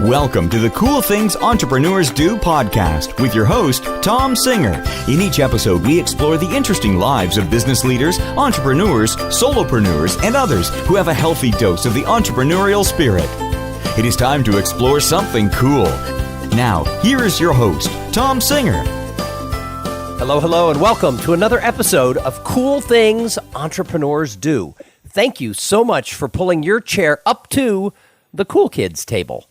Welcome to the Cool Things Entrepreneurs Do podcast with your host, Tom Singer. In each episode, we explore the interesting lives of business leaders, entrepreneurs, solopreneurs, and others who have a healthy dose of the entrepreneurial spirit. It is time to explore something cool. Now, here is your host, Tom Singer. Hello, and welcome to another episode of Cool Things Entrepreneurs Do. Thank you so much for pulling your chair up to the cool kids table.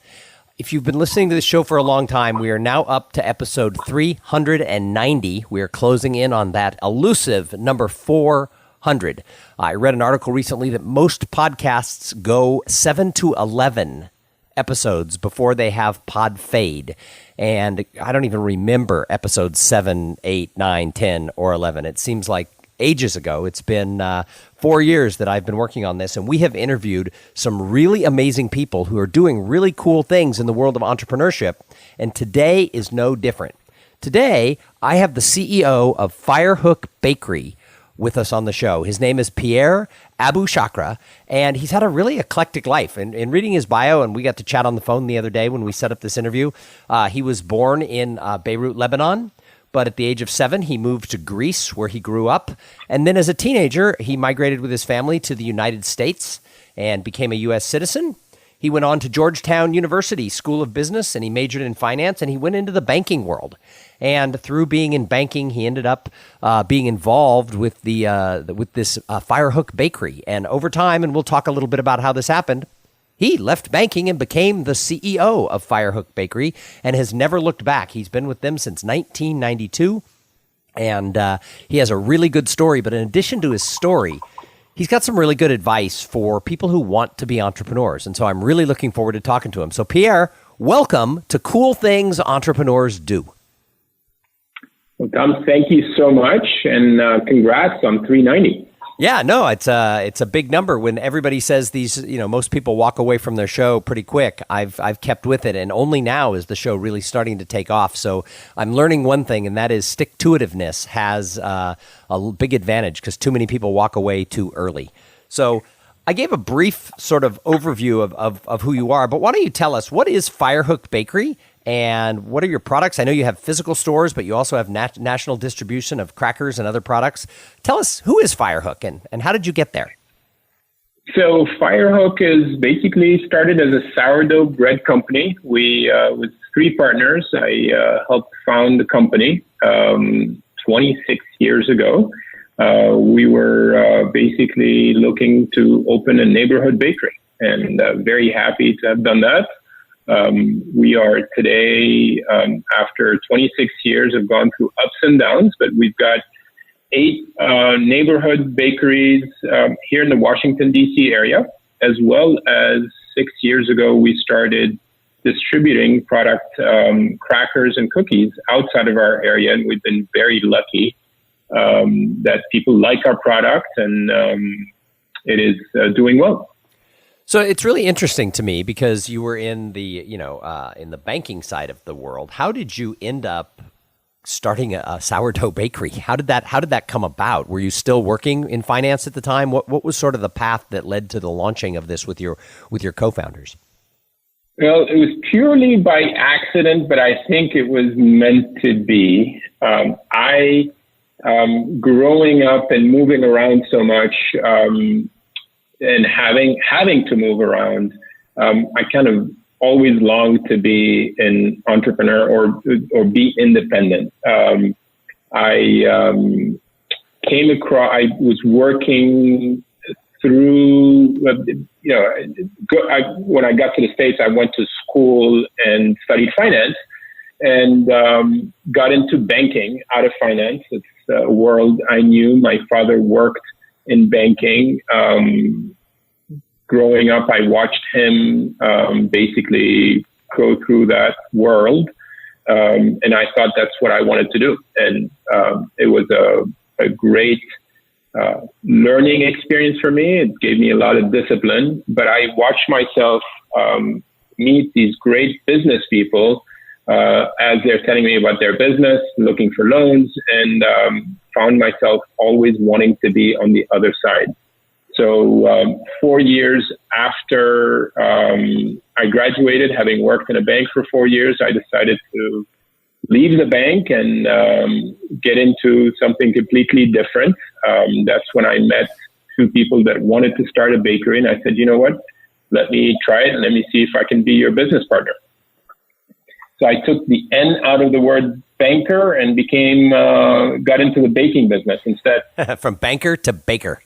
If you've been listening to this show for a long time, we are now up to episode 390. We are closing in on that elusive number 400. I read an article recently that most podcasts go 7 to 11 episodes before they have pod fade. And I don't even remember episodes 7, 8, 9, 10, or 11. It seems like ages ago. It's been 4 years that I've been working on this, and we have interviewed some really amazing people who are doing really cool things in the world of entrepreneurship, and today is no different. Today, I have the CEO of Firehook Bakery with us on the show. His name is Pierre Abushacra, and he's had a really eclectic life. And in reading his bio, and we got to chat on the phone the other day when we set up this interview, he was born in Beirut, Lebanon. But at the age of 7, he moved to Greece, where he grew up. And then as a teenager, he migrated with his family to the United States and became a U.S. citizen. He went on to Georgetown University School of Business, and he majored in finance, and he went into the banking world. And through being in banking, he ended up being involved with this Firehook Bakery. And over time, and we'll talk a little bit about how this happened, he left banking and became the CEO of Firehook Bakery and has never looked back. He's been with them since 1992, and he has a really good story. But in addition to his story, he's got some really good advice for people who want to be entrepreneurs. And so I'm really looking forward to talking to him. So Pierre, welcome to Cool Things Entrepreneurs Do. Well, Tom, thank you so much, and congrats on 390. Yeah, no, it's a big number. When everybody says these, most people walk away from their show pretty quick. I've kept with it, and only now is the show really starting to take off. So I'm learning one thing, and that is stick-to-itiveness has a big advantage because too many people walk away too early. So I gave a brief sort of overview of who you are, but why don't you tell us, what is Firehook Bakery? And what are your products? I know you have physical stores, but you also have national distribution of crackers and other products. Tell us, who is Firehook and how did you get there? So Firehook is basically started as a sourdough bread company. We, with 3 partners, I helped found the company 26 years ago. We were basically looking to open a neighborhood bakery, and very happy to have done that. We are today, after 26 years, have gone through ups and downs, but we've got 8 neighborhood bakeries here in the Washington, D.C. area, as well as 6 years ago, we started distributing product, crackers and cookies outside of our area, and we've been very lucky that people like our product, and it is doing well. So it's really interesting to me because you were in the, in the banking side of the world. How did you end up starting a sourdough bakery? How did that come about? Were you still working in finance at the time? What was sort of the path that led to the launching of this with your co-founders? Well, it was purely by accident, but I think it was meant to be. I growing up and moving around so much, and having to move around, I kind of always longed to be an entrepreneur or be independent. I was working through, when I got to the States, I went to school and studied finance and got into banking out of finance. It's a world I knew. My father worked in banking. Growing up, I watched him basically go through that world, and I thought that's what I wanted to do. And it was a great learning experience for me. It gave me a lot of discipline, but I watched myself meet these great business people as they're telling me about their business, looking for loans, and found myself always wanting to be on the other side. So 4 years after I graduated, having worked in a bank for 4 years, I decided to leave the bank and get into something completely different. That's when I met two people that wanted to start a bakery. And I said, you know what, let me try it and let me see if I can be your business partner. So I took the N out of the word banker and got into the baking business instead. From banker to baker.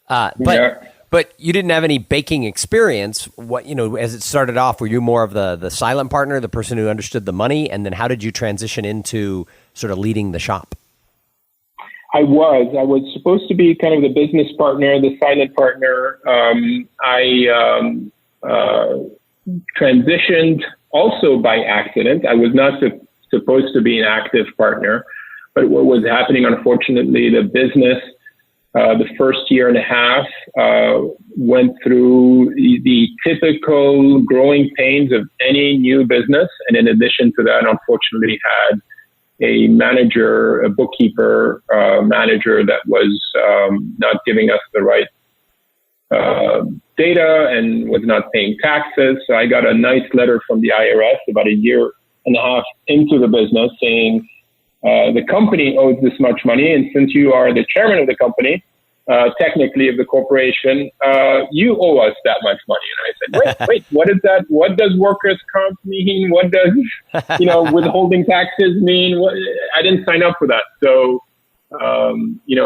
But you didn't have any baking experience. As it started off, were you more of the silent partner, the person who understood the money? And then how did you transition into sort of leading the shop? I was supposed to be kind of the business partner, the silent partner. I transitioned also by accident. I was not supposed to be an active partner, but what was happening, unfortunately, the business, the first year and a half, went through the typical growing pains of any new business. And in addition to that, unfortunately, had a manager, a bookkeeper manager that was not giving us the right data and was not paying taxes. So I got a nice letter from the IRS about a year and a half into the business saying, the company owes this much money, and since you are the chairman of the company, technically of the corporation, you owe us that much money. And I said, wait, what is that? What does workers' comp mean? What does, withholding taxes mean? I didn't sign up for that. So,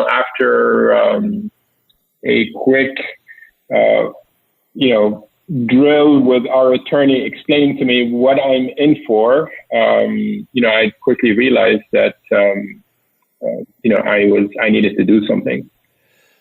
after a quick, drill with our attorney explaining to me what I'm in for, I quickly realized that, I needed to do something.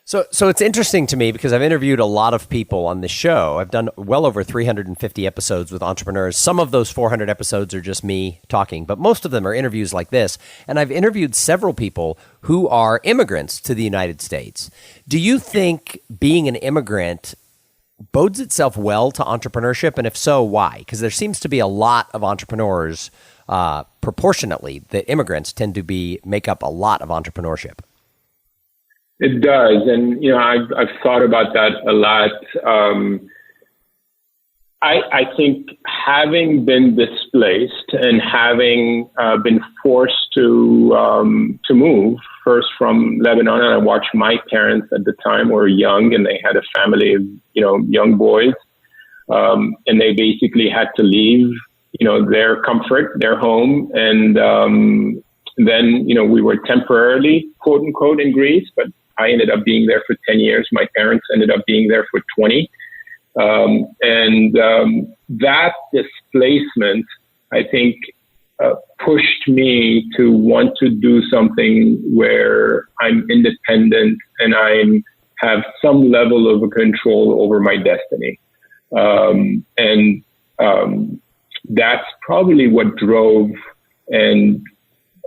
So it's interesting to me because I've interviewed a lot of people on this show. I've done well over 350 episodes with entrepreneurs. Some of those 400 episodes are just me talking, but most of them are interviews like this. And I've interviewed several people who are immigrants to the United States. Do you think being an immigrant bodes itself well to entrepreneurship? And if so, why? Because there seems to be a lot of entrepreneurs, proportionately, that immigrants tend to make up a lot of entrepreneurship. It does. And, I've thought about that a lot. I think having been displaced and having been forced to move first from Lebanon, and I watched my parents at the time were young and they had a family of, young boys. And they basically had to leave, their comfort, their home. And then, we were temporarily, quote unquote, in Greece, but I ended up being there for 10 years. My parents ended up being there for 20. That displacement, I think, pushed me to want to do something where I'm independent and I have some level of control over my destiny. That's probably what drove and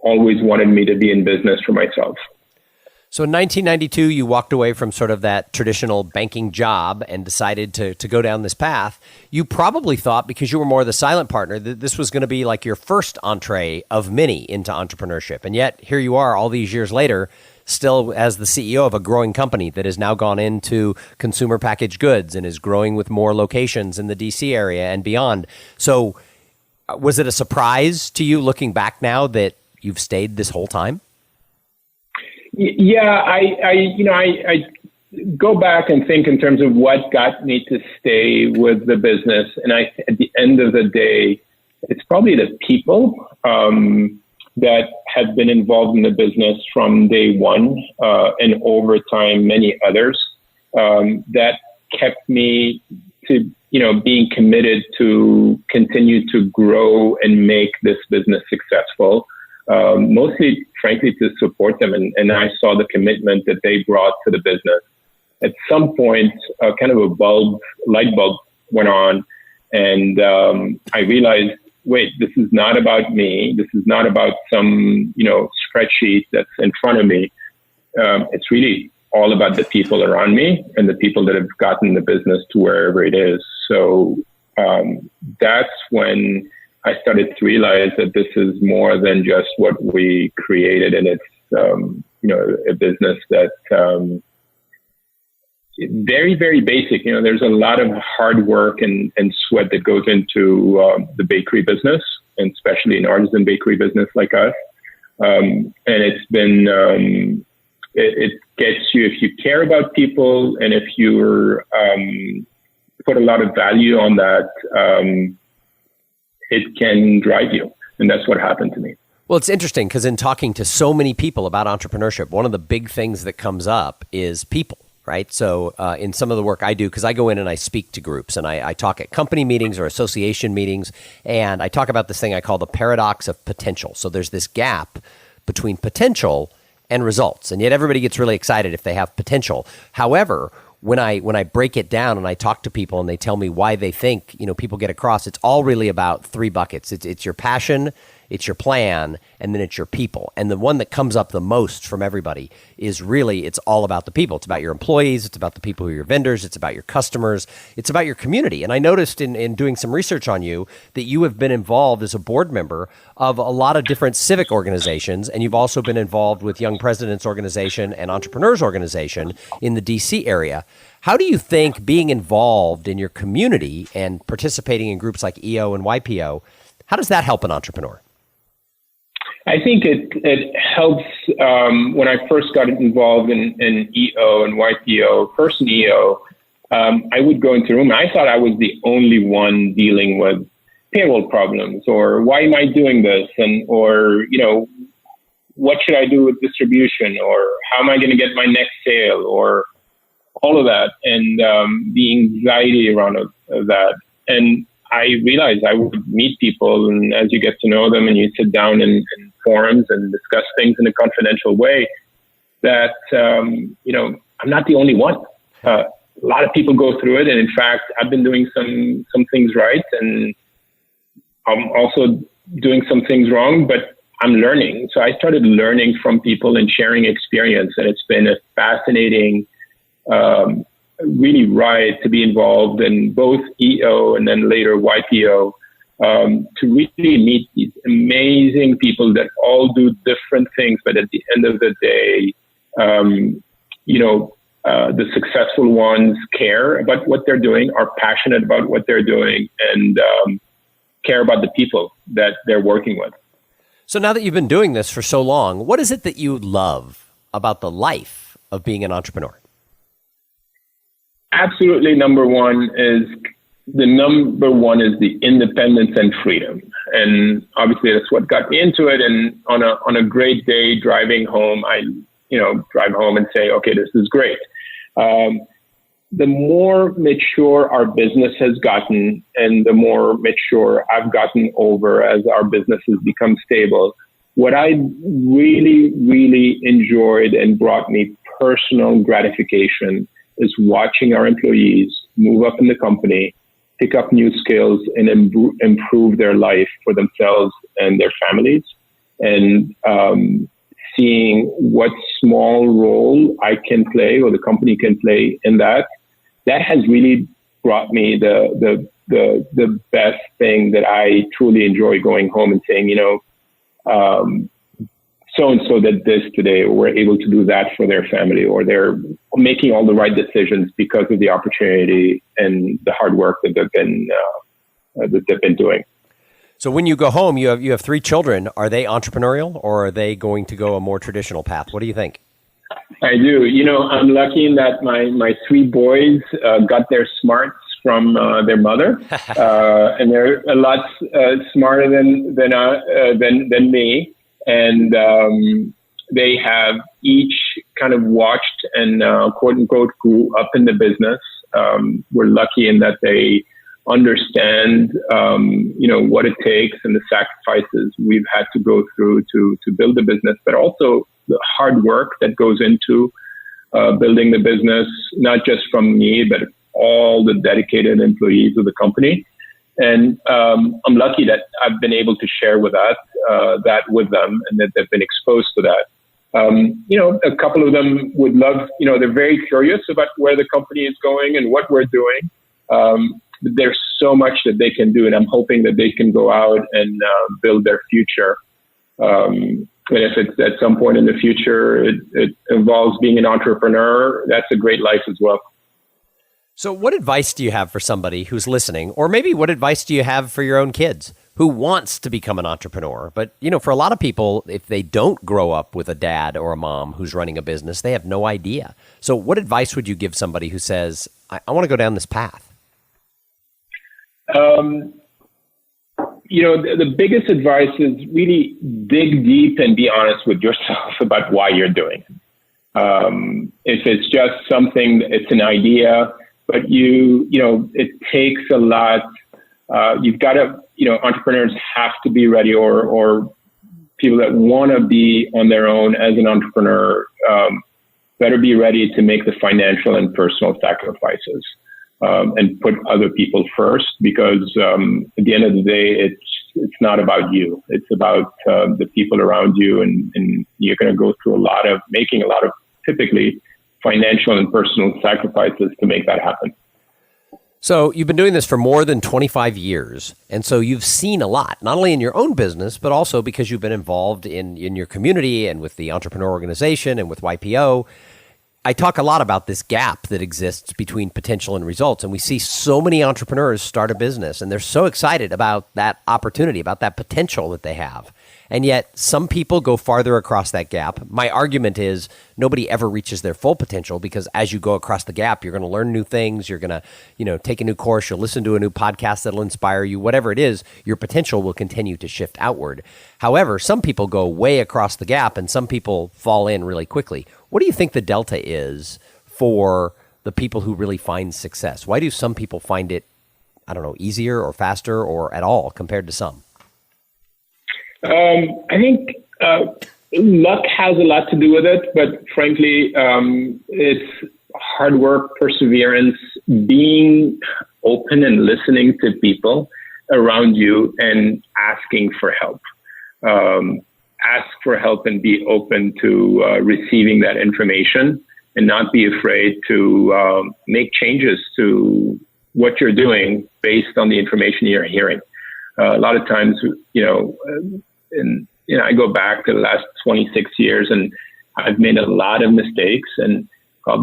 always wanted me to be in business for myself. So in 1992, you walked away from sort of that traditional banking job and decided to go down this path. You probably thought, because you were more the silent partner, that this was going to be like your first entree of many into entrepreneurship. And yet here you are all these years later, still as the CEO of a growing company that has now gone into consumer packaged goods and is growing with more locations in the DC area and beyond. So was it a surprise to you looking back now that you've stayed this whole time? Yeah, I go back and think in terms of what got me to stay with the business. And at the end of the day, it's probably the people that have been involved in the business from day one and over time, many others that kept me to, being committed to continue to grow and make this business successful. Mostly, frankly, to support them. And I saw the commitment that they brought to the business. At some point, kind of a light bulb went on. And I realized, wait, this is not about me. This is not about some, spreadsheet that's in front of me. It's really all about the people around me and the people that have gotten the business to wherever it is. So that's when I started to realize that this is more than just what we created, and it's a business that very, very basic. There's a lot of hard work and sweat that goes into the bakery business, and especially an artisan bakery business like us. And it's been, it gets you, if you care about people and if you're put a lot of value on that, it can drive you. And that's what happened to me. Well, it's interesting because in talking to so many people about entrepreneurship, one of the big things that comes up is people. Right. So in some of the work I do, because I go in and I speak to groups and I talk at company meetings or association meetings, and I talk about this thing I call the paradox of potential. So there's this gap between potential and results. And yet everybody gets really excited if they have potential. However, when I break it down and I talk to people and they tell me why they think, people get across, it's all really about three buckets. It's your passion, it's your plan, and then it's your people. And the one that comes up the most from everybody is really, it's all about the people. It's about your employees. It's about the people who are your vendors. It's about your customers. It's about your community. And I noticed in doing some research on you that you have been involved as a board member of a lot of different civic organizations. And you've also been involved with Young Presidents Organization and Entrepreneurs Organization in the DC area. How do you think being involved in your community and participating in groups like EO and YPO, how does that help an entrepreneur? I think it helps. When I first got involved in EO and YPO, first in EO, I would go into a room. I thought I was the only one dealing with payroll problems, or why am I doing this, or what should I do with distribution, or how am I going to get my next sale, or all of that, and the anxiety around that. And I realized I would meet people, and as you get to know them and you sit down in forums and discuss things in a confidential way, that, I'm not the only one. A lot of people go through it. And in fact, I've been doing some things right, and I'm also doing some things wrong, but I'm learning. So I started learning from people and sharing experience. And it's been a fascinating, really ride to be involved in both EO and then later YPO, to really meet these amazing people that all do different things, but at the end of the day, the successful ones care about what they're doing, are passionate about what they're doing, and care about the people that they're working with. So now that you've been doing this for so long, what is it that you love about the life of being an entrepreneur? Absolutely, number one is the independence and freedom. And obviously that's what got me into it. And on a great day driving home, I drive home and say, okay, this is great. The more mature our business has gotten, and the more mature I've gotten over as our business has become stable, what I really, really enjoyed and brought me personal gratification is watching our employees move up in the company, pick up new skills, and improve their life for themselves and their families. And seeing what small role I can play or the company can play in that has really brought me the best thing that I truly enjoy, going home and saying, so-and-so did this today, or we're able to do that for their family, or they're making all the right decisions because of the opportunity and the hard work that they've been doing. So when you go home, you have three children. Are they entrepreneurial, or are they going to go a more traditional path? What do you think? I do. I'm lucky in that my three boys got their smarts from their mother, and they're a lot smarter than me. And they have each kind of watched and quote unquote grew up in the business. We're lucky in that they understand what it takes and the sacrifices we've had to go through to build the business, but also the hard work that goes into building the business, not just from me, but all the dedicated employees of the company. And I'm lucky that I've been able to share with that with them, and that they've been exposed to that. A couple of them would love, they're very curious about where the company is going and what we're doing. But there's so much that they can do, and I'm hoping that they can go out and build their future. And if it's at some point in the future, it involves being an entrepreneur, that's a great life as well. So what advice do you have for somebody who's listening, or maybe what advice do you have for your own kids who wants to become an entrepreneur? But, for a lot of people, if they don't grow up with a dad or a mom who's running a business, they have no idea. So what advice would you give somebody who says, I want to go down this path? The biggest advice is really dig deep and be honest with yourself about why you're doing it. If it's just something, it's an idea, but it takes a lot. You've got to, entrepreneurs have to be ready, or people that want to be on their own as an entrepreneur better be ready to make the financial and personal sacrifices and put other people first, because at the end of the day, it's not about you. It's about the people around you, and you're going to go through making a lot of typically financial and personal sacrifices to make that happen. So you've been doing this for more than 25 years, and so you've seen a lot, not only in your own business, but also because you've been involved in your community and with the entrepreneur organization and with YPO. I talk a lot about this gap that exists between potential and results, and we see so many entrepreneurs start a business, and they're so excited about that opportunity, about that potential that they have. And yet some people go farther across that gap. My argument is nobody ever reaches their full potential, because as you go across the gap, you're going to learn new things. You're going to, take a new course. You'll listen to a new podcast that'll inspire you. Whatever it is, your potential will continue to shift outward. However, some people go way across the gap, and some people fall in really quickly. What do you think the delta is for the people who really find success? Why do some people find it, easier or faster or at all compared to some? I think luck has a lot to do with it, but frankly, it's hard work, perseverance, being open and listening to people around you and asking for help. Ask for help and be open to receiving that information, and not be afraid to make changes to what you're doing based on the information you're hearing. A lot of times, I go back to the last 26 years, and I've made a lot of mistakes, and I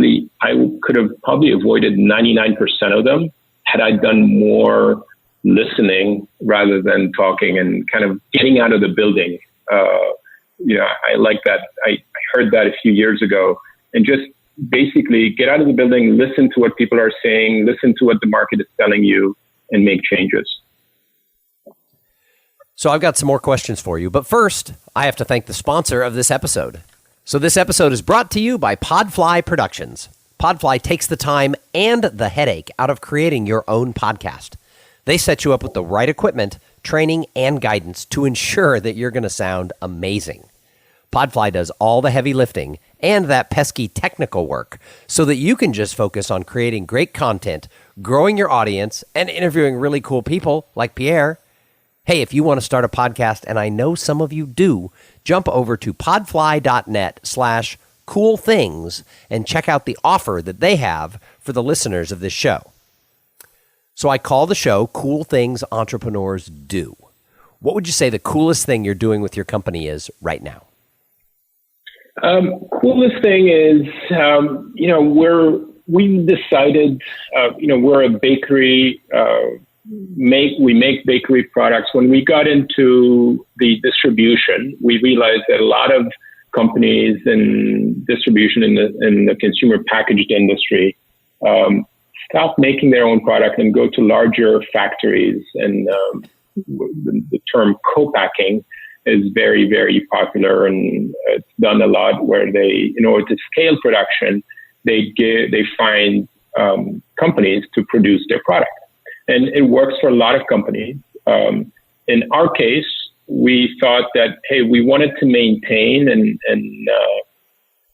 could have avoided 99% of them had I done more listening rather than talking and kind of getting out of the building. I like that. I heard that a few years ago, and just basically get out of the building, listen to what people are saying, listen to what the market is telling you, and make changes. So I've got some more questions for you, but first, I have to thank the sponsor of this episode. So this episode is brought to you by Podfly Productions. Podfly takes the time and the headache out of creating your own podcast. They set you up with the right equipment, training, and guidance to ensure that you're going to sound amazing. Podfly does all the heavy lifting and that pesky technical work so that you can just focus on creating great content, growing your audience, and interviewing really cool people like Pierre. Hey, if you want to start a podcast, and I know some of you do, jump over to podfly.net/coolthings and check out the offer that they have for the listeners of this show. So I call the show Cool Things Entrepreneurs Do. What would you say the coolest thing you're doing with your company is right now? Coolest thing is, we've decided, we're a bakery, we make bakery products. When we got into the distribution, we realized that a lot of companies in distribution in the consumer packaged industry stop making their own product and go to larger factories. And the term co-packing is very, very popular, and it's done a lot where they, in order to scale production, they find companies to produce their product. And it works for a lot of companies. In our case, we thought that, hey, we wanted to maintain and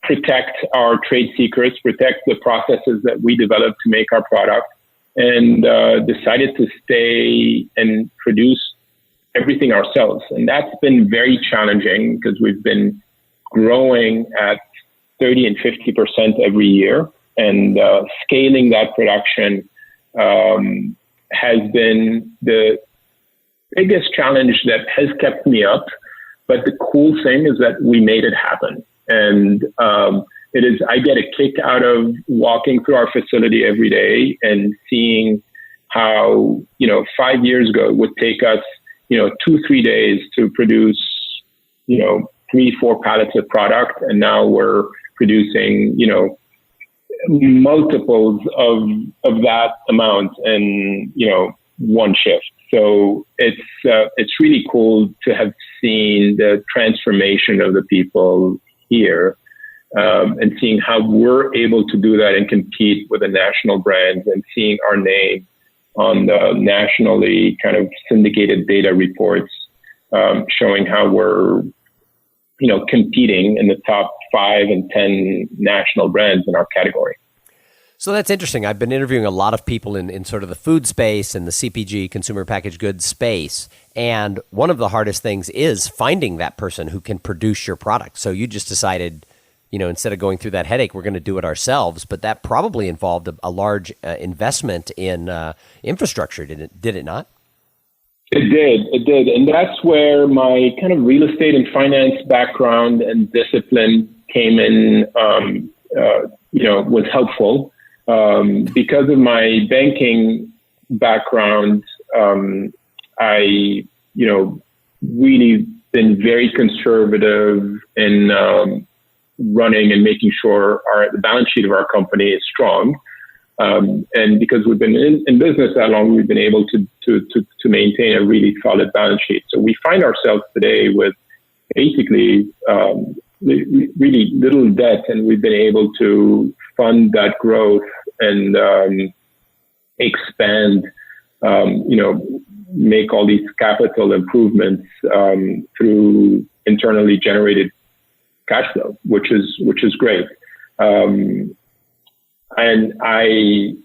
protect our trade secrets, protect the processes that we developed to make our product, and decided to stay and produce everything ourselves. And that's been very challenging because we've been growing at 30 and 50% every year, and scaling that production has been the biggest challenge that has kept me up. But the cool thing is that we made it happen. And I get a kick out of walking through our facility every day and seeing how, 5 years ago it would take us, 2-3 days to produce, 3-4 pallets of product. And now we're producing, multiples of that amount in, one shift. So it's really cool to have seen the transformation of the people here, and seeing how we're able to do that and compete with the national brands, and seeing our name on the nationally kind of syndicated data reports, showing how we're, competing in the top 5 and 10 national brands in our category. So that's interesting. I've been interviewing a lot of people in sort of the food space and the CPG, consumer packaged goods space. And one of the hardest things is finding that person who can produce your product. So you just decided, instead of going through that headache, we're going to do it ourselves. But that probably involved a large investment in infrastructure, did it not? It did. And that's where my kind of real estate and finance background and discipline came in, was helpful. Because of my banking background, I, really been very conservative in running and making sure the balance sheet of our company is strong. And because we've been in business that long, we've been able to maintain a really solid balance sheet. So we find ourselves today with basically really little debt, and we've been able to fund that growth and expand, make all these capital improvements through internally generated cash flow, which is great. And a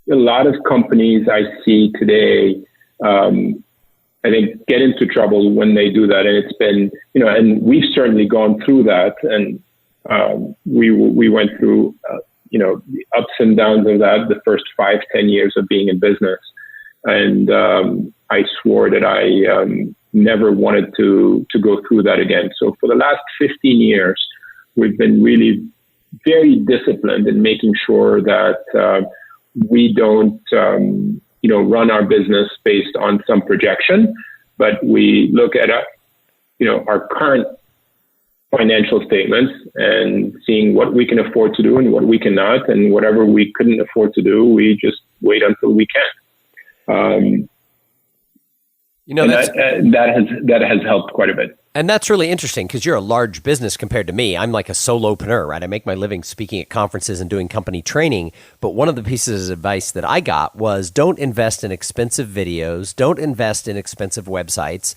lot of companies I see today, I think get into trouble when they do that. And it's been, and we've certainly gone through that. And we went through, the ups and downs of that the first 5-10 years of being in business. And I swore that I never wanted to go through that again. So for the last 15 years, we've been really very disciplined in making sure that we don't, run our business based on some projection, but we look at, our current financial statements and seeing what we can afford to do and what we cannot, and whatever we couldn't afford to do, we just wait until we can. That has helped quite a bit. And that's really interesting because you're a large business compared to me. I'm like a solopreneur, right? I make my living speaking at conferences and doing company training. But one of the pieces of advice that I got was don't invest in expensive videos, don't invest in expensive websites,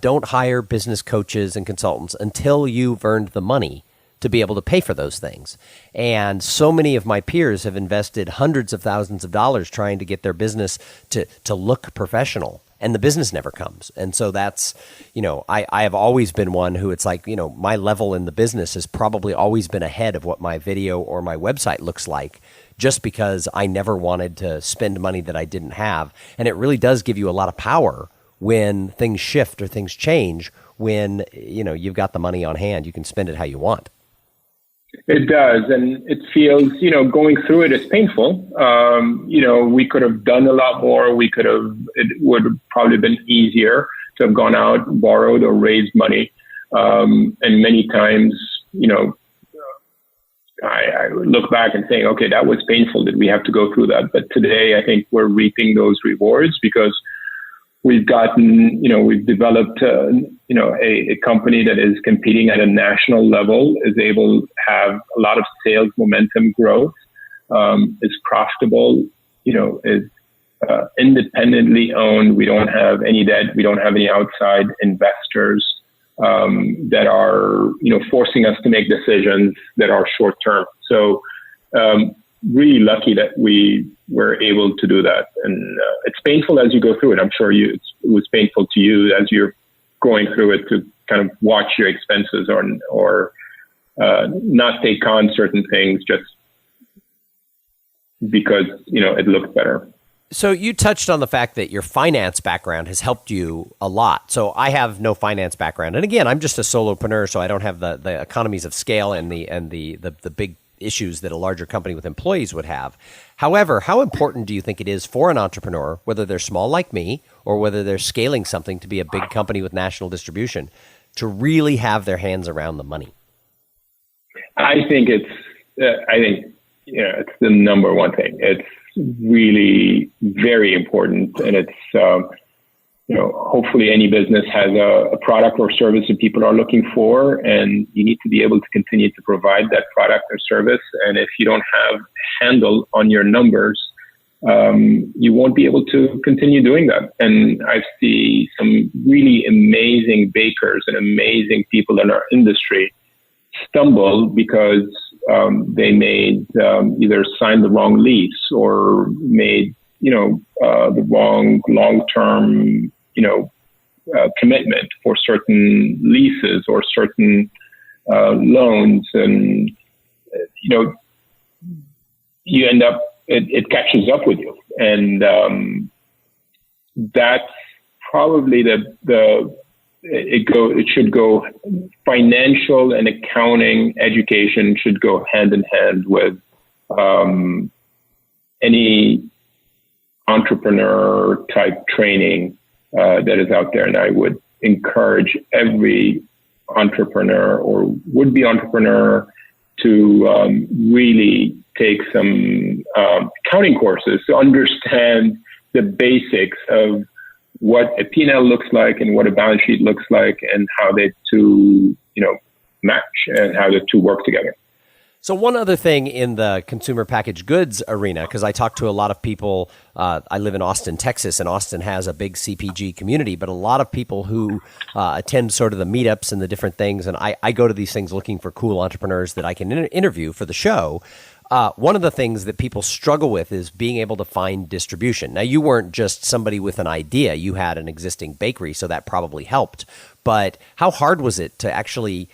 don't hire business coaches and consultants until you've earned the money to be able to pay for those things. And so many of my peers have invested hundreds of thousands of dollars trying to get their business to look professional. And the business never comes. And so that's, I have always been one who it's like, my level in the business has probably always been ahead of what my video or my website looks like, just because I never wanted to spend money that I didn't have. And it really does give you a lot of power when things shift or things change, when, you've got the money on hand, you can spend it how you want. It does. And it feels, going through it is painful. We could have done a lot more. It would have probably been easier to have gone out, borrowed or raised money. And many times, I look back and saying, okay, that was painful that we have to go through that. But today I think we're reaping those rewards because we've gotten, we've developed, a company that is competing at a national level, is able to have a lot of sales momentum growth, is profitable, is independently owned. We don't have any debt. We don't have any outside investors that are, forcing us to make decisions that are short term. So really lucky that we were able to do that. And it's painful as you go through it. I'm sure it was painful to you as you're going through it to kind of watch your expenses or not take on certain things just because, it looked better. So you touched on the fact that your finance background has helped you a lot. So I have no finance background. And again, I'm just a solopreneur, so I don't have the economies of scale and the big issues that a larger company with employees would have. However, how important do you think it is for an entrepreneur, whether they're small like me or whether they're scaling something to be a big company with national distribution, to really have their hands around the money? I think it's the number one thing. It's really very important, and it's hopefully any business has a product or service that people are looking for, and you need to be able to continue to provide that product or service. And if you don't have a handle on your numbers, you won't be able to continue doing that. And I see some really amazing bakers and amazing people in our industry stumble because they made either signed the wrong lease or made the wrong long-term commitment for certain leases or certain loans, and you end up it catches up with you, and that's probably it should go. Financial and accounting education should go hand in hand with any entrepreneur type training that is out there. And I would encourage every entrepreneur or would-be entrepreneur to really take some accounting courses to understand the basics of what a P&L looks like and what a balance sheet looks like, and how they two, match and how the two work together. So one other thing in the consumer packaged goods arena, because I talk to a lot of people, I live in Austin, Texas, and Austin has a big CPG community, but a lot of people who attend sort of the meetups and the different things, and I go to these things looking for cool entrepreneurs that I can interview for the show. One of the things that people struggle with is being able to find distribution. Now, you weren't just somebody with an idea. You had an existing bakery, so that probably helped. But how hard was it to actually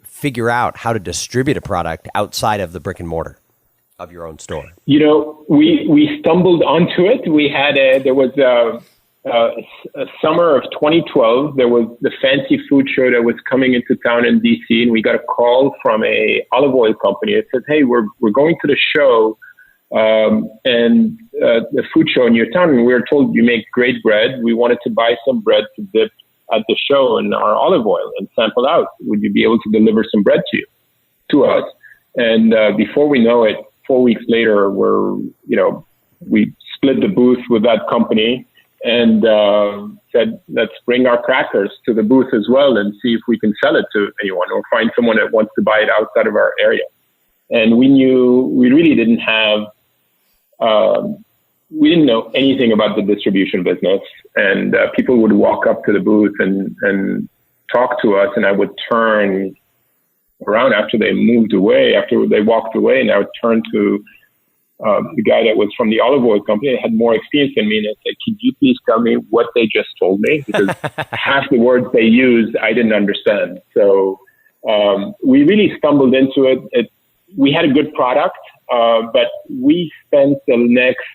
figure out how to distribute a product outside of the brick and mortar of your own store? We stumbled onto it. There was a summer of 2012. There was the fancy food show that was coming into town in DC, and we got a call from a olive oil company. It said, "Hey, we're going to the show, and the food show in your town, and we were told you make great bread. We wanted to buy some bread to dip at the show in our olive oil and sample out. Would you be able to deliver some bread to us?" And before we know it, 4 weeks later, we split the booth with that company and said, "Let's bring our crackers to the booth as well and see if we can sell it to anyone or find someone that wants to buy it outside of our area." And we really didn't have. We didn't know anything about the distribution business, and people would walk up to the booth and talk to us, and I would turn around after they walked away, and I would turn to the guy that was from the olive oil company that had more experience than me, and I said, "Could you please tell me what they just told me? Because half the words they used, I didn't understand." So we really stumbled into it. We had a good product, but we spent the next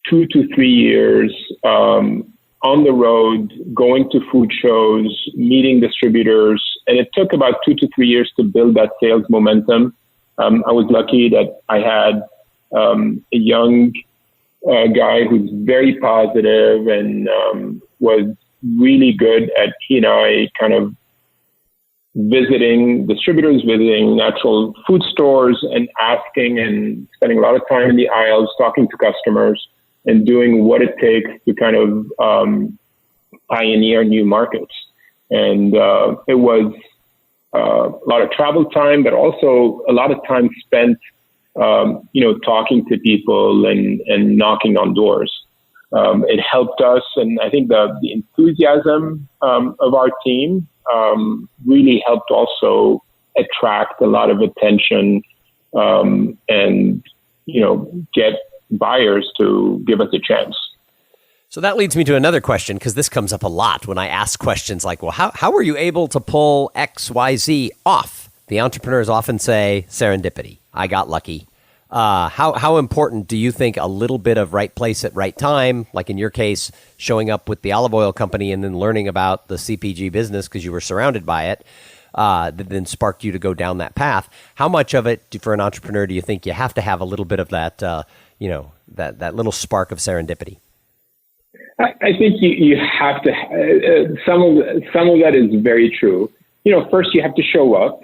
2 to 3 years on the road, going to food shows, meeting distributors, and it took about 2 to 3 years to build that sales momentum. I was lucky that I had a young guy who's very positive and was really good at kind of visiting distributors, visiting natural food stores, and asking and spending a lot of time in the aisles, talking to customers, and doing what it takes to kind of pioneer new markets. And it was a lot of travel time, but also a lot of time spent, talking to people and knocking on doors. It helped us, and I think the enthusiasm of our team really helped also attract a lot of attention and get buyers to give us a chance. So that leads me to another question, because this comes up a lot when I ask questions like, well, how were you able to pull X, Y, Z off? The entrepreneurs often say serendipity. I got lucky. How important do you think a little bit of right place at right time, like in your case, showing up with the olive oil company and then learning about the CPG business because you were surrounded by it, that then sparked you to go down that path? How much of it, for an entrepreneur, do you think you have to have a little bit of that, that little spark of serendipity? I think you have to. Some of that is very true. First you have to show up.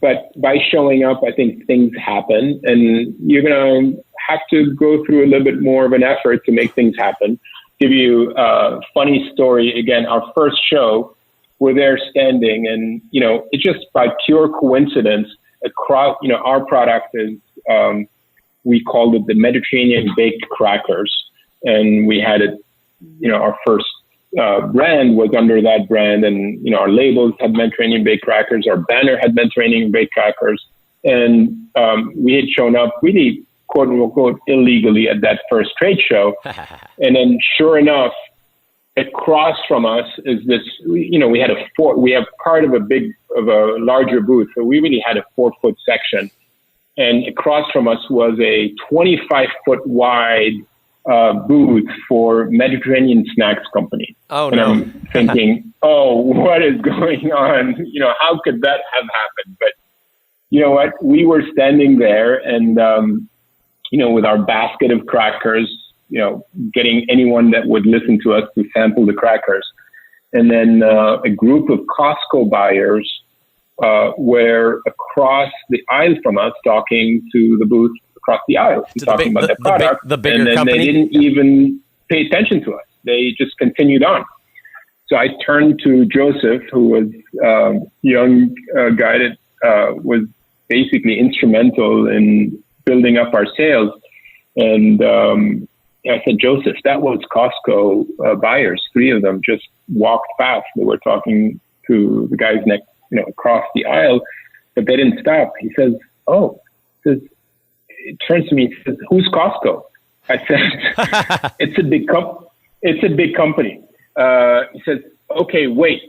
But by showing up, I think things happen, and you're going to have to go through a little bit more of an effort to make things happen. Give you a funny story. Again, our first show, we're there standing, and, it's just by pure coincidence across, our product is, we called it the Mediterranean baked crackers, and we had it, our first brand was under that brand, and our labels had Mediterranean baked crackers, our banner had Mediterranean baked crackers, and we had shown up really quote unquote illegally at that first trade show, and then sure enough, across from us is this. We have part of a larger booth, so we really had a 4-foot section, and across from us was a 25-foot wide booth for Mediterranean snacks company. Oh, and no. I'm thinking, what is going on? How could that have happened? But you know what? We were standing there and, with our basket of crackers, getting anyone that would listen to us to sample the crackers. And then a group of Costco buyers were across the aisle from us talking to the booth across the aisle, talking about their product, the bigger and then company? they didn't even pay attention to us. They just continued on. So I turned to Joseph, who was a young guy that was basically instrumental in building up our sales. And I said, Joseph, that was Costco buyers. 3 of them just walked past. They were talking to the guys next, across the aisle, but they didn't stop. He says, it turns to me and says, who's Costco? I said, it's a big company. He says, okay, wait.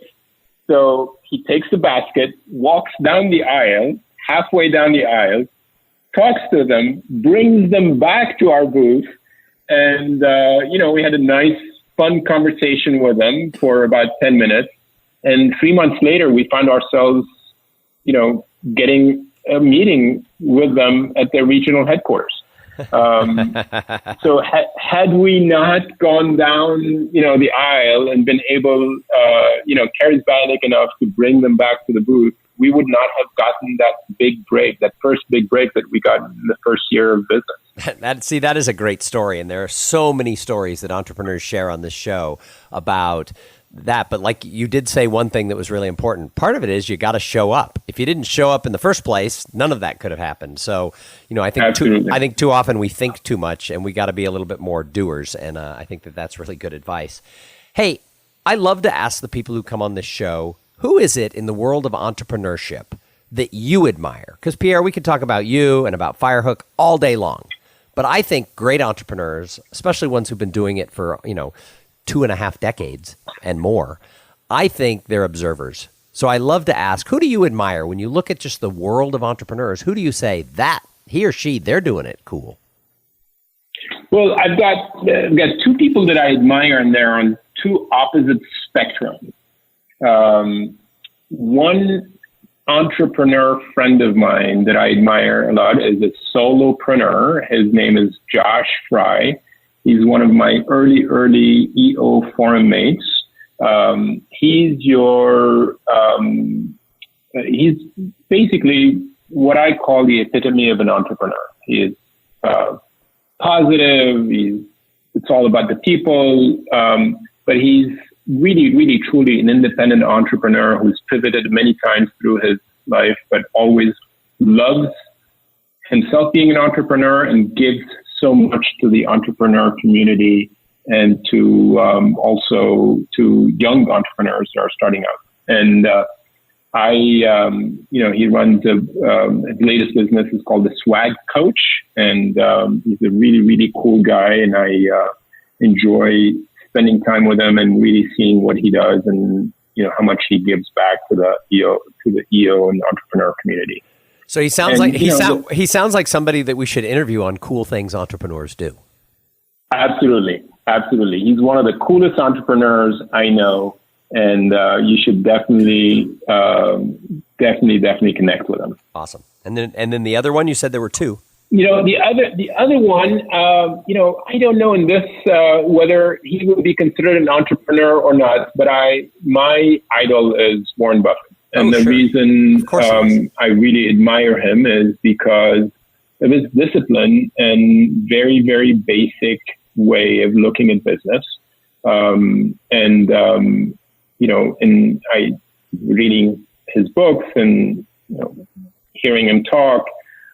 So he takes the basket, walks down the aisle, halfway down the aisle, talks to them, brings them back to our booth. And, we had a nice, fun conversation with them for about 10 minutes. And 3 months later, we found ourselves, getting a meeting with them at their regional headquarters. So had we not gone down, the aisle and been able, charismatic enough to bring them back to the booth, we would not have gotten that big break, that first big break that we got in the first year of business. That is a great story. And there are so many stories that entrepreneurs share on this show about that. But like you did say one thing that was really important. Part of it is you got to show up. If you didn't show up in the first place, none of that could have happened. So, I think too often we think too much, and we got to be a little bit more doers. And I think that's really good advice. Hey, I love to ask the people who come on this show, who is it in the world of entrepreneurship that you admire? Because Pierre, we could talk about you and about Firehook all day long. But I think great entrepreneurs, especially ones who've been doing it for, 2.5 decades and more, I think they're observers. So I love to ask, who do you admire when you look at just the world of entrepreneurs? Who do you say that he or she, they're doing it cool? Well, I've got 2 people that I admire, and they're on 2 opposite spectrums. One entrepreneur friend of mine that I admire a lot is a solopreneur. His name is Josh Fry. He's one of my early EO forum mates. He's basically what I call the epitome of an entrepreneur. He is positive. It's all about the people. But he's really, really, truly an independent entrepreneur who's pivoted many times through his life, but always loves himself being an entrepreneur and gives so much to the entrepreneur community and to also to young entrepreneurs that are starting out. And he runs his latest business is called the Swag Coach, and he's a really, really cool guy, and I enjoy spending time with him and really seeing what he does and how much he gives back to the EO and entrepreneur community. So he sounds he sounds like somebody that we should interview on Cool Things Entrepreneurs Do. Absolutely. He's one of the coolest entrepreneurs I know, and you should definitely connect with him. Awesome. And then the other one, you said there were two. The other one, I don't know in this whether he would be considered an entrepreneur or not, but my idol is Warren Buffett. And the reason I really admire him is because of his discipline and very, very basic way of looking at business. And I reading his books and hearing him talk,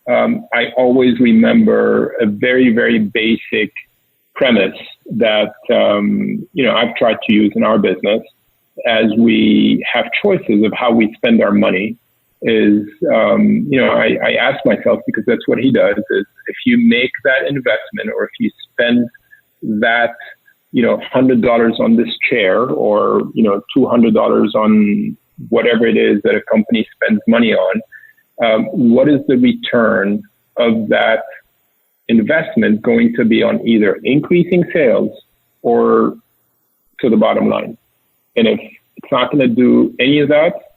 I always remember a very, very basic premise that, I've tried to use in our business as we have choices of how we spend our money is, I ask myself, because that's what he does, is if you make that investment or if you spend that, $100 on this chair or, $200 on whatever it is that a company spends money on, what is the return of that investment going to be on either increasing sales or to the bottom line? And if it's not going to do any of that,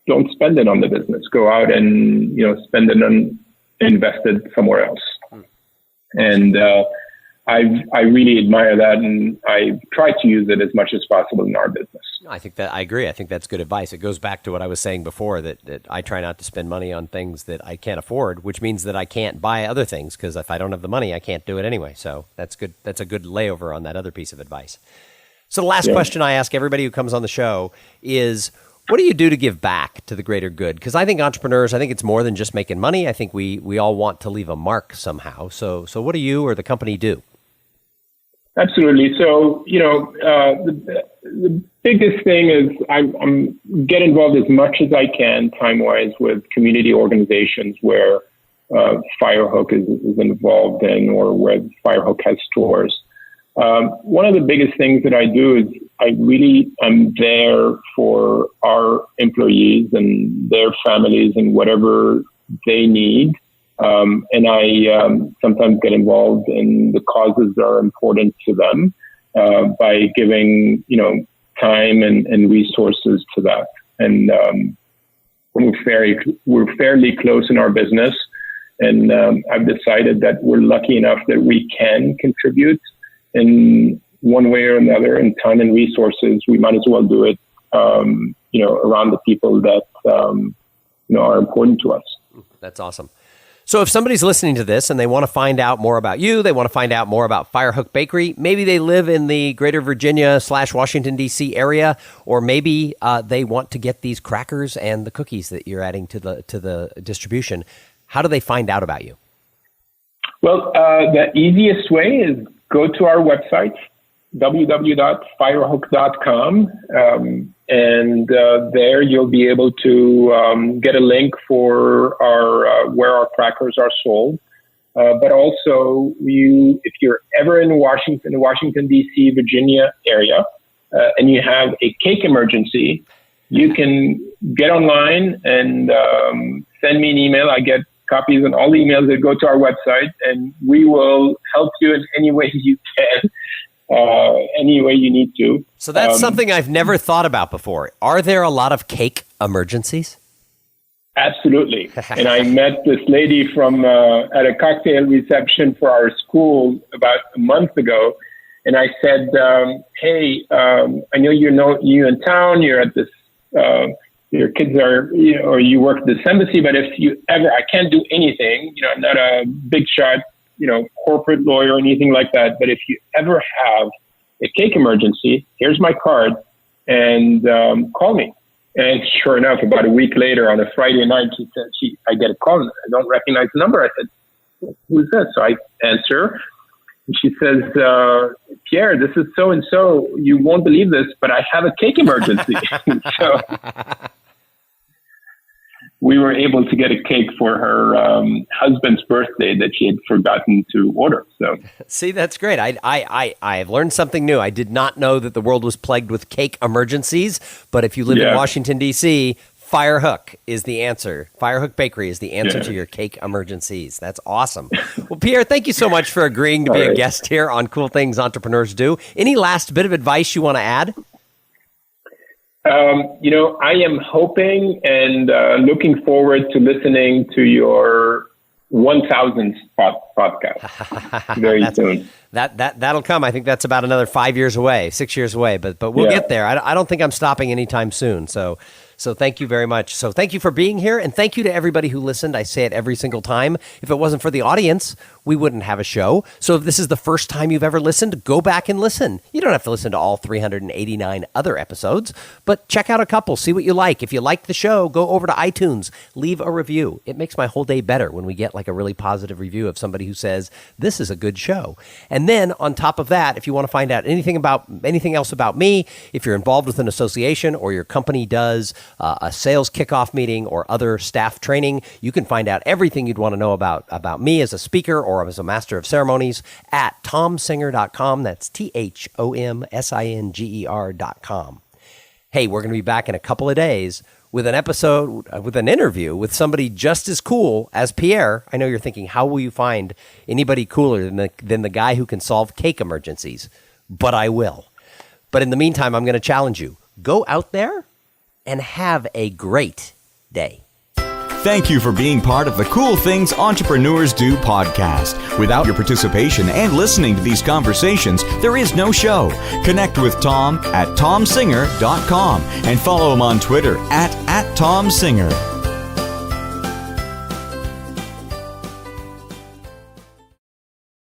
don't spend it on the business. Go out and, spend it on invest it somewhere else. And I really admire that, and I try to use it as much as possible in our business. I agree. I think that's good advice. It goes back to what I was saying before, that I try not to spend money on things that I can't afford, which means that I can't buy other things, because if I don't have the money, I can't do it anyway. So that's good. That's a good layover on that other piece of advice. So the last question I ask everybody who comes on the show is, what do you do to give back to the greater good? Because I think entrepreneurs, it's more than just making money. I think we all want to leave a mark somehow. So what do you or the company do? Absolutely. So, the biggest thing is I'm get involved as much as I can time-wise with community organizations where Firehook is involved in, or where Firehook has stores. One of the biggest things that I do is I'm there for our employees and their families and whatever they need. And I sometimes get involved in the causes that are important to them by giving, time and resources to that. And we're fairly close in our business, and I've decided that we're lucky enough that we can contribute in one way or another in time and resources. We might as well do it, around the people that are important to us. That's awesome. So if somebody's listening to this and they want to find out more about you, they want to find out more about Firehook Bakery, maybe they live in the greater Virginia/Washington, D.C. area, or maybe they want to get these crackers and the cookies that you're adding to the distribution, how do they find out about you? Well, the easiest way is go to our website, www.firehook.com, and there you'll be able to get a link for our where our crackers are sold. But also, if you're ever in Washington D.C., Virginia area, and you have a cake emergency, you can get online and send me an email. I get copies on all the emails that go to our website, and we will help you in any way you can. Any way you need to. So that's something I've never thought about before. Are there a lot of cake emergencies? Absolutely. And I met this lady from at a cocktail reception for our school about a month ago, and I said, "Hey, I know you in town. You're at this. Your kids are, or you work at this embassy. But if you ever, I can't do anything. I'm not a big shot." Corporate lawyer or anything like that. But if you ever have a cake emergency, here's my card, and call me. And sure enough, about a week later on a Friday night, she said, I get a call. I don't recognize the number. I said, who's this? So I answer. And she says, Pierre, this is so-and-so. You won't believe this, but I have a cake emergency. So we were able to get a cake for her husband's birthday that she had forgotten to order. So, see, that's great. I've learned something new. I did not know that the world was plagued with cake emergencies. But if you live in Washington, D.C., Firehook is the answer. Firehook Bakery is the answer to your cake emergencies. That's awesome. Well, Pierre, thank you so much for agreeing to be a guest here on Cool Things Entrepreneurs Do. Any last bit of advice you want to add? I am hoping and looking forward to listening to your 1000th podcast very soon. That'll come. I think that's about another 6 years away, but we'll get there. I don't think I'm stopping anytime soon. So thank you very much. So thank you for being here, and thank you to everybody who listened. I say it every single time. If it wasn't for the audience, we wouldn't have a show. So if this is the first time you've ever listened, go back and listen. You don't have to listen to all 389 other episodes, but check out a couple, see what you like. If you like the show, go over to iTunes, leave a review. It makes my whole day better when we get like a really positive review of somebody who says, this is a good show. And then on top of that, if you want to find out anything else about me, if you're involved with an association or your company does a sales kickoff meeting or other staff training, you can find out everything you'd want to know about me as a speaker or as a master of ceremonies at tomsinger.com. That's THOMSINGER.com. Hey, we're going to be back in a couple of days with an interview with somebody just as cool as Pierre. I know you're thinking, how will you find anybody cooler than the guy who can solve cake emergencies? But I will. But in the meantime, I'm going to challenge you. Go out there and have a great day. Thank you for being part of the Cool Things Entrepreneurs Do podcast. Without your participation and listening to these conversations, there is no show. Connect with Tom at tomsinger.com and follow him on Twitter at tomsinger.